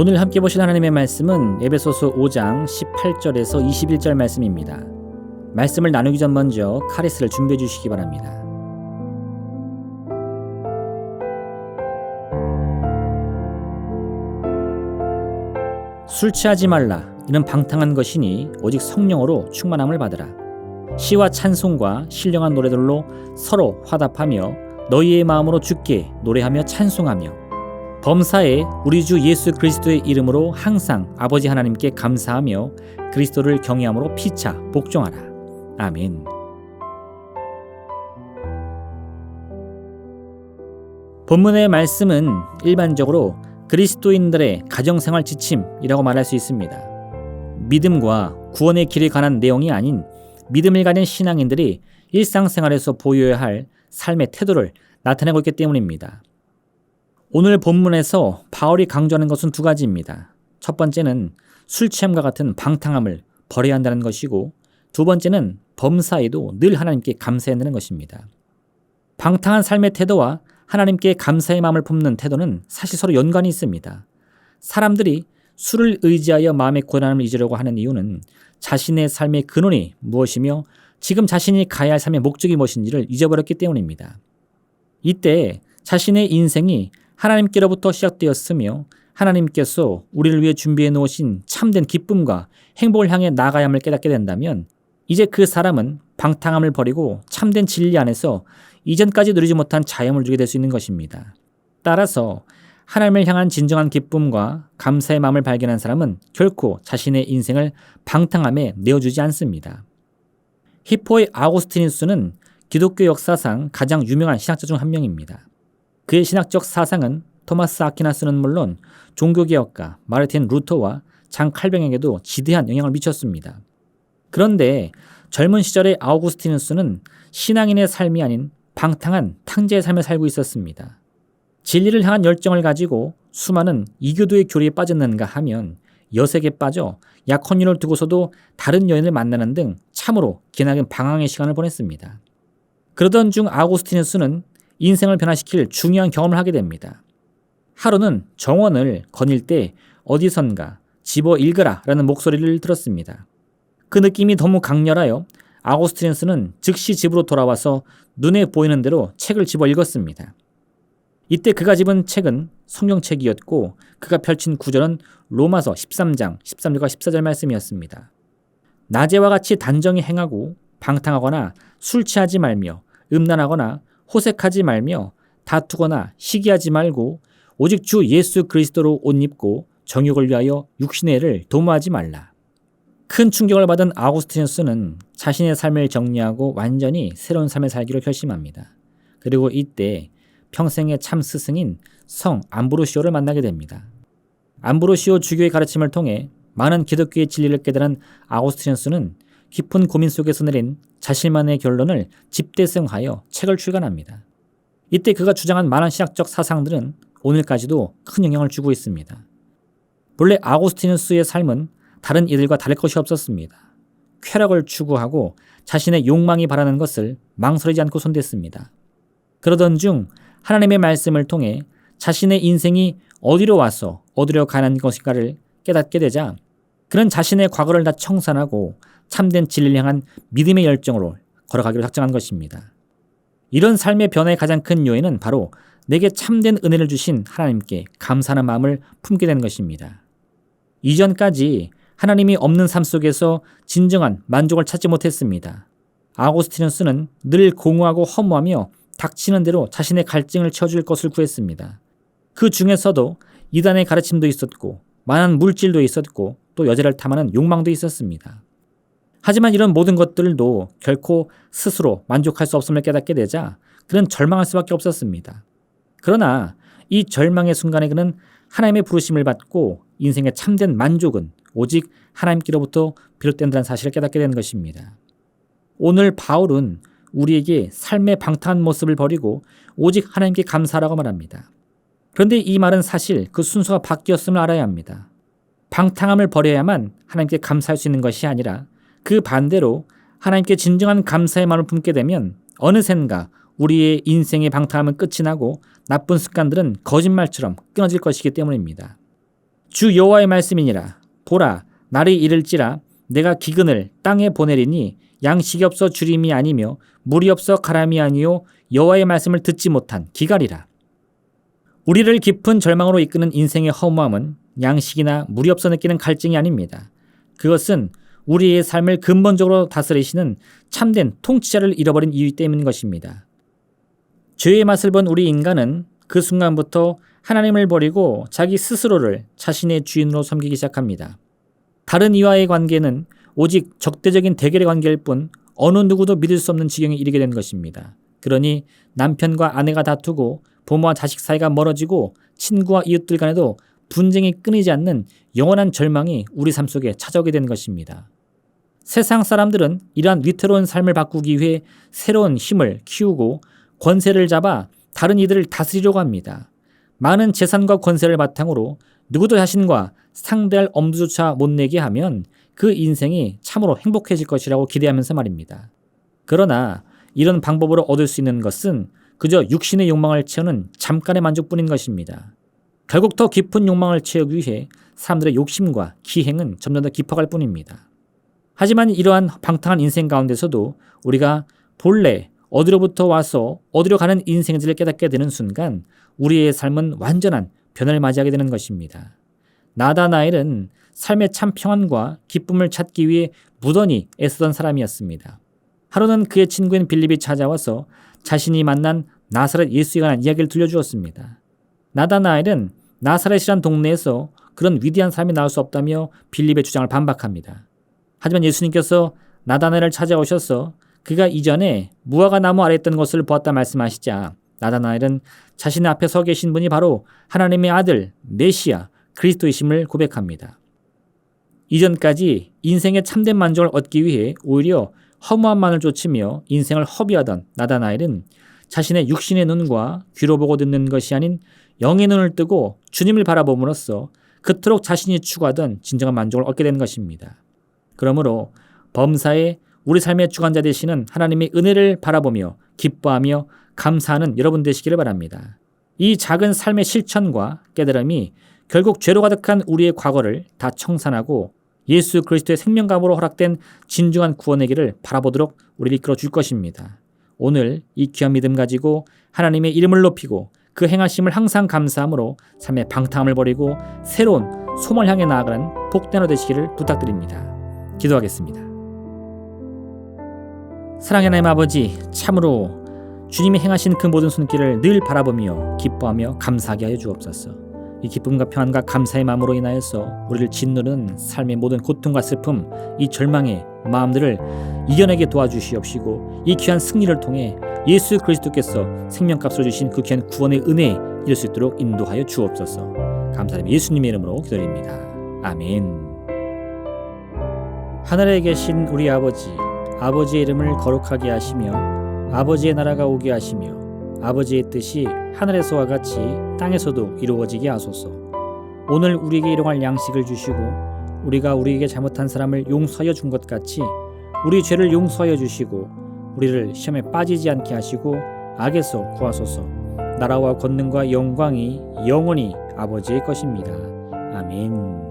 오늘 함께 보실 하나님의 말씀은 에베소서 5장 18절에서 21절 말씀입니다. 말씀을 나누기 전 먼저 카리스를 준비해 주시기 바랍니다. 술 취하지 말라. 이는 방탕한 것이니 오직 성령으로 충만함을 받으라. 시와 찬송과 신령한 노래들로 서로 화답하며 너희의 마음으로 주께 노래하며 찬송하며 범사에 우리 주 예수 그리스도의 이름으로 항상 아버지 하나님께 감사하며 그리스도를 경외함으로 피차 복종하라. 아멘. 본문의 말씀은 일반적으로 그리스도인들의 가정생활 지침이라고 말할 수 있습니다. 믿음과 구원의 길에 관한 내용이 아닌 믿음을 가진 신앙인들이 일상생활에서 보여야 할 삶의 태도를 나타내고 있기 때문입니다. 오늘 본문에서 바울이 강조하는 것은 두 가지입니다. 첫 번째는 술 취함과 같은 방탕함을 버려야 한다는 것이고, 두 번째는 범사에도 늘 하나님께 감사해야 한다는 것입니다. 방탕한 삶의 태도와 하나님께 감사의 마음을 품는 태도는 사실 서로 연관이 있습니다. 사람들이 술을 의지하여 마음의 고난을 잊으려고 하는 이유는 자신의 삶의 근원이 무엇이며 지금 자신이 가야 할 삶의 목적이 무엇인지를 잊어버렸기 때문입니다. 이때 자신의 인생이 하나님께로부터 시작되었으며 하나님께서 우리를 위해 준비해 놓으신 참된 기쁨과 행복을 향해 나아가야함을 깨닫게 된다면 이제 그 사람은 방탕함을 버리고 참된 진리 안에서 이전까지 누리지 못한 자유함을 누리게 될 수 있는 것입니다. 따라서 하나님을 향한 진정한 기쁨과 감사의 마음을 발견한 사람은 결코 자신의 인생을 방탕함에 내어주지 않습니다. 히포의 아우구스티누스는 기독교 역사상 가장 유명한 신학자 중 한 명입니다. 그의 신학적 사상은 토마스 아퀴나스는 물론 종교개혁가 마르틴 루터와 장 칼뱅에게도 지대한 영향을 미쳤습니다. 그런데 젊은 시절의 아우구스티누스는 신앙인의 삶이 아닌 방탕한 탕자의 삶을 살고 있었습니다. 진리를 향한 열정을 가지고 수많은 이교도의 교리에 빠졌는가 하면 여색에 빠져 약혼녀를 두고서도 다른 여인을 만나는 등 참으로 기나긴 방황의 시간을 보냈습니다. 그러던 중 아우구스티누스는 인생을 변화시킬 중요한 경험을 하게 됩니다. 하루는 정원을 거닐 때 어디선가 집어 읽으라 라는 목소리를 들었습니다. 그 느낌이 너무 강렬하여 아우구스티누스는 즉시 집으로 돌아와서 눈에 보이는 대로 책을 집어 읽었습니다. 이때 그가 집은 책은 성경책이었고 그가 펼친 구절은 로마서 13장 13절과 14절 말씀이었습니다. 낮에와 같이 단정히 행하고 방탕하거나 술 취하지 말며 음란하거나 호색하지 말며 다투거나 시기하지 말고 오직 주 예수 그리스도로 옷 입고 정욕을 위하여 육신의 애를 도모하지 말라. 큰 충격을 받은 아우구스티누스는 자신의 삶을 정리하고 완전히 새로운 삶을 살기로 결심합니다. 그리고 이때 평생의 참 스승인 성 암브로시오를 만나게 됩니다. 암브로시오 주교의 가르침을 통해 많은 기독교의 진리를 깨달은 아우구스티누스는 깊은 고민 속에서 내린 자신만의 결론을 집대성하여 책을 출간합니다. 이때 그가 주장한 많은 신학적 사상들은 오늘까지도 큰 영향을 주고 있습니다. 본래 아우구스티누스의 삶은 다른 이들과 다를 것이 없었습니다. 쾌락을 추구하고 자신의 욕망이 바라는 것을 망설이지 않고 손댔습니다. 그러던 중 하나님의 말씀을 통해 자신의 인생이 어디로 와서 어디로 가는 것인가를 깨닫게 되자 그는 자신의 과거를 다 청산하고 참된 진리를 향한 믿음의 열정으로 걸어가기로 작정한 것입니다. 이런 삶의 변화의 가장 큰 요인은 바로 내게 참된 은혜를 주신 하나님께 감사하는 마음을 품게 되는 것입니다. 이전까지 하나님이 없는 삶 속에서 진정한 만족을 찾지 못했습니다. 아우구스티누스는 늘 공허하고 허무하며 닥치는 대로 자신의 갈증을 채워줄 것을 구했습니다. 그 중에서도 이단의 가르침도 있었고 많은 물질도 있었고 또 여자를 탐하는 욕망도 있었습니다. 하지만 이런 모든 것들도 결코 스스로 만족할 수 없음을 깨닫게 되자 그는 절망할 수밖에 없었습니다. 그러나 이 절망의 순간에 그는 하나님의 부르심을 받고 인생의 참된 만족은 오직 하나님께로부터 비롯된다는 사실을 깨닫게 되는 것입니다. 오늘 바울은 우리에게 삶의 방탕한 모습을 버리고 오직 하나님께 감사하라고 말합니다. 그런데 이 말은 사실 그 순서가 바뀌었음을 알아야 합니다. 방탕함을 버려야만 하나님께 감사할 수 있는 것이 아니라 그 반대로 하나님께 진정한 감사의 마음을 품게 되면 어느샌가 우리의 인생의 방탕함은 끝이 나고 나쁜 습관들은 거짓말처럼 끊어질 것이기 때문입니다. 주 여호와의 말씀이니라. 보라, 날이 이를지라 내가 기근을 땅에 보내리니 양식이 없어 주림이 아니며 물이 없어 가람이 아니요 여호와의 말씀을 듣지 못한 기갈이라. 우리를 깊은 절망으로 이끄는 인생의 허무함은 양식이나 물이 없어 느끼는 갈증이 아닙니다. 그것은 우리의 삶을 근본적으로 다스리시는 참된 통치자를 잃어버린 이유 때문인 것입니다. 죄의 맛을 본 우리 인간은 그 순간부터 하나님을 버리고 자기 스스로를 자신의 주인으로 섬기기 시작합니다. 다른 이와의 관계는 오직 적대적인 대결의 관계일 뿐 어느 누구도 믿을 수 없는 지경에 이르게 된 것입니다. 그러니 남편과 아내가 다투고 부모와 자식 사이가 멀어지고 친구와 이웃들 간에도 분쟁이 끊이지 않는 영원한 절망이 우리 삶 속에 찾아오게 된 것입니다. 세상 사람들은 이러한 위태로운 삶을 바꾸기 위해 새로운 힘을 키우고 권세를 잡아 다른 이들을 다스리려고 합니다. 많은 재산과 권세를 바탕으로 누구도 자신과 상대할 엄두조차 못 내게 하면 그 인생이 참으로 행복해질 것이라고 기대하면서 말입니다. 그러나 이런 방법으로 얻을 수 있는 것은 그저 육신의 욕망을 채우는 잠깐의 만족뿐인 것입니다. 결국 더 깊은 욕망을 채우기 위해 사람들의 욕심과 기행은 점점 더 깊어갈 뿐입니다. 하지만 이러한 방탕한 인생 가운데서도 우리가 본래 어디로부터 와서 어디로 가는 인생인지를 깨닫게 되는 순간 우리의 삶은 완전한 변화를 맞이하게 되는 것입니다. 나다나엘은 삶의 참 평안과 기쁨을 찾기 위해 무던히 애쓰던 사람이었습니다. 하루는 그의 친구인 빌립이 찾아와서 자신이 만난 나사렛 예수에 관한 이야기를 들려주었습니다. 나다나엘은 나사렛이란 동네에서 그런 위대한 사람이 나올 수 없다며 빌립의 주장을 반박합니다. 하지만 예수님께서 나다나엘을 찾아오셔서 그가 이전에 무화과 나무 아래 있던 것을 보았다 말씀하시자 나다나엘은 자신의 앞에 서 계신 분이 바로 하나님의 아들 메시아 그리스도이심을 고백합니다. 이전까지 인생의 참된 만족을 얻기 위해 오히려 허무함만을 쫓으며 인생을 허비하던 나다나엘은 자신의 육신의 눈과 귀로 보고 듣는 것이 아닌 영의 눈을 뜨고 주님을 바라봄으로써 그토록 자신이 추구하던 진정한 만족을 얻게 된 것입니다. 그러므로 범사에 우리 삶의 주관자 되시는 하나님의 은혜를 바라보며 기뻐하며 감사하는 여러분 되시기를 바랍니다. 이 작은 삶의 실천과 깨달음이 결국 죄로 가득한 우리의 과거를 다 청산하고 예수 그리스도의 생명감으로 허락된 진정한 구원의 길을 바라보도록 우리를 이끌어 줄 것입니다. 오늘 이 귀한 믿음 가지고 하나님의 이름을 높이고 그 행하심을 항상 감사함으로 삶의 방탕함을 버리고 새로운 소망을 향해 나아가는 복된 하루 되시기를 부탁드립니다. 기도하겠습니다. 사랑의 하나님 아버지, 참으로 주님이 행하신 그 모든 손길을 늘 바라보며 기뻐하며 감사하게 하여 주옵소서. 이 기쁨과 평안과 감사의 마음으로 인하여서 우리를 짓누르는 삶의 모든 고통과 슬픔, 이 절망의 마음들을 이겨내게 도와주시옵시고 이 귀한 승리를 통해 예수 그리스도께서 생명값을 주신 그 귀한 구원의 은혜에 이를 수 있도록 인도하여 주옵소서. 감사드리며 예수님의 이름으로 기도드립니다. 아멘. 하늘에 계신 우리 아버지, 아버지의 이름을 거룩하게 하시며 아버지의 나라가 오게 하시며 아버지의 뜻이 하늘에서와 같이 땅에서도 이루어지게 하소서. 오늘 우리에게 일용할 양식을 주시고 우리가 우리에게 잘못한 사람을 용서하여 준 것 같이 우리 죄를 용서하여 주시고 우리를 시험에 빠지지 않게 하시고 악에서 구하소서. 나라와 권능과 영광이 영원히 아버지의 것입니다. 아멘.